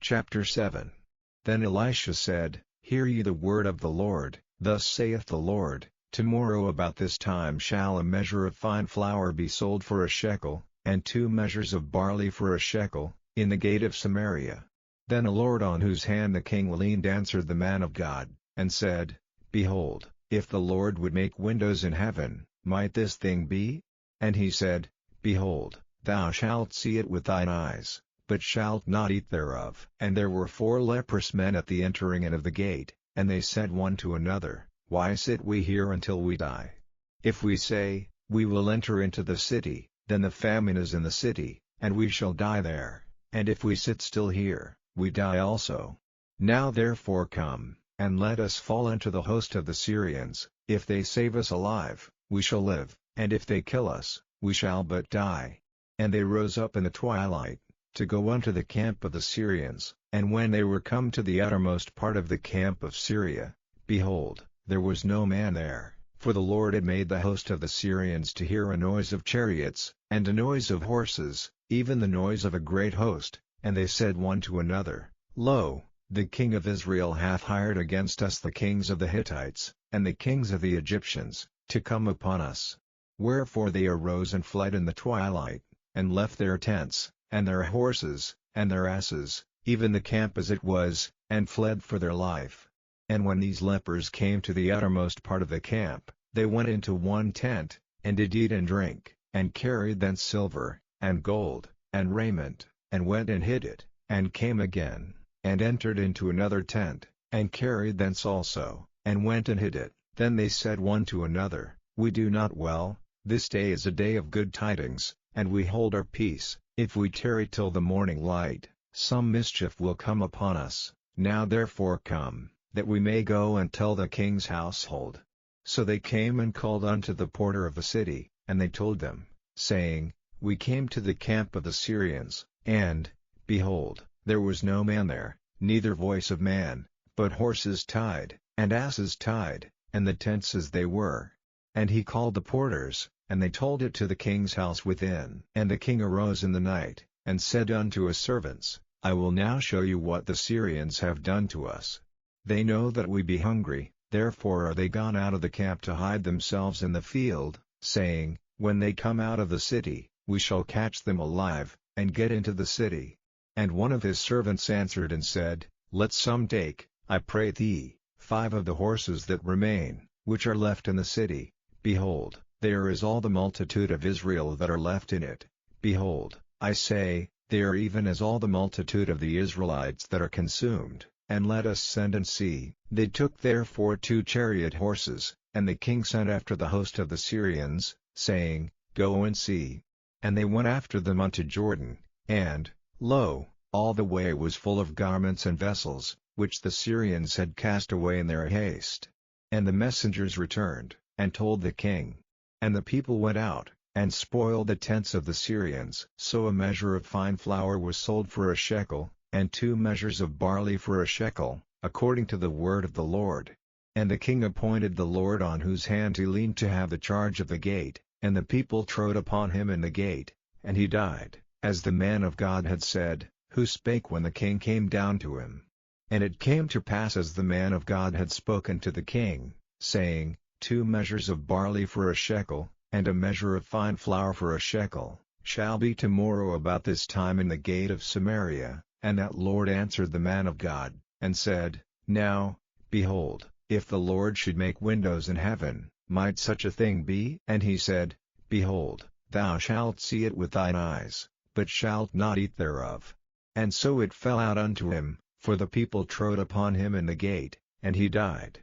Chapter 7. Then Elisha said, Hear ye the word of the Lord. Thus saith the Lord, Tomorrow about this time shall a measure of fine flour be sold for a shekel, and 2 measures of barley for a shekel, in the gate of Samaria. Then the Lord on whose hand the king leaned answered the man of God, and said, Behold, if the Lord would make windows in heaven, might this thing be? And he said, Behold, thou shalt see it with thine eyes, but shalt not eat thereof. And there were 4 leprous men at the entering in of the gate, and they said one to another, Why sit we here until we die? If we say, We will enter into the city, then the famine is in the city, and we shall die there, and if we sit still here, we die also. Now therefore come, and let us fall into the host of the Syrians. If they save us alive, we shall live, and if they kill us, we shall but die. And they rose up in the twilight, to go unto the camp of the Syrians, and when they were come to the uttermost part of the camp of Syria, behold, there was no man there, for the Lord had made the host of the Syrians to hear a noise of chariots, and a noise of horses, even the noise of a great host, and they said one to another, Lo, the king of Israel hath hired against us the kings of the Hittites, and the kings of the Egyptians, to come upon us. Wherefore they arose and fled in the twilight, and left their tents, and their horses, and their asses, even the camp as it was, and fled for their life. And when these lepers came to the uttermost part of the camp, they went into one tent, and did eat and drink, and carried thence silver, and gold, and raiment, and went and hid it, and came again, and entered into another tent, and carried thence also, and went and hid it. Then they said one to another, We do not well, this day is a day of good tidings, and we hold our peace. If we tarry till the morning light, some mischief will come upon us. Now therefore come, that we may go and tell the king's household. So they came and called unto the porter of the city, and they told them, saying, We came to the camp of the Syrians, and, behold, there was no man there, neither voice of man, but horses tied, and asses tied, and the tents as they were. And he called the porters, and they told it to the king's house within. And the king arose in the night, and said unto his servants, I will now show you what the Syrians have done to us. They know that we be hungry, therefore are they gone out of the camp to hide themselves in the field, saying, When they come out of the city, we shall catch them alive, and get into the city. And one of his servants answered and said, Let some take, I pray thee, 5 of the horses that remain, which are left in the city. Behold, there is all the multitude of Israel that are left in it. Behold, I say, they are even as all the multitude of the Israelites that are consumed, and let us send and see. They took therefore 2 chariot horses, and the king sent after the host of the Syrians, saying, Go and see. And they went after them unto Jordan, and, lo, all the way was full of garments and vessels, which the Syrians had cast away in their haste. And the messengers returned, and told the king. And the people went out, and spoiled the tents of the Syrians. So a measure of fine flour was sold for a shekel, and 2 measures of barley for a shekel, according to the word of the Lord. And the king appointed the Lord on whose hand he leaned to have the charge of the gate, and the people trode upon him in the gate, and he died, as the man of God had said, who spake when the king came down to him. And it came to pass as the man of God had spoken to the king, saying, 2 measures of barley for a shekel, and a measure of fine flour for a shekel, shall be tomorrow about this time in the gate of Samaria. And that Lord answered the man of God, and said, Now, behold, if the Lord should make windows in heaven, might such a thing be? And he said, Behold, thou shalt see it with thine eyes, but shalt not eat thereof. And so it fell out unto him, for the people trode upon him in the gate, and he died.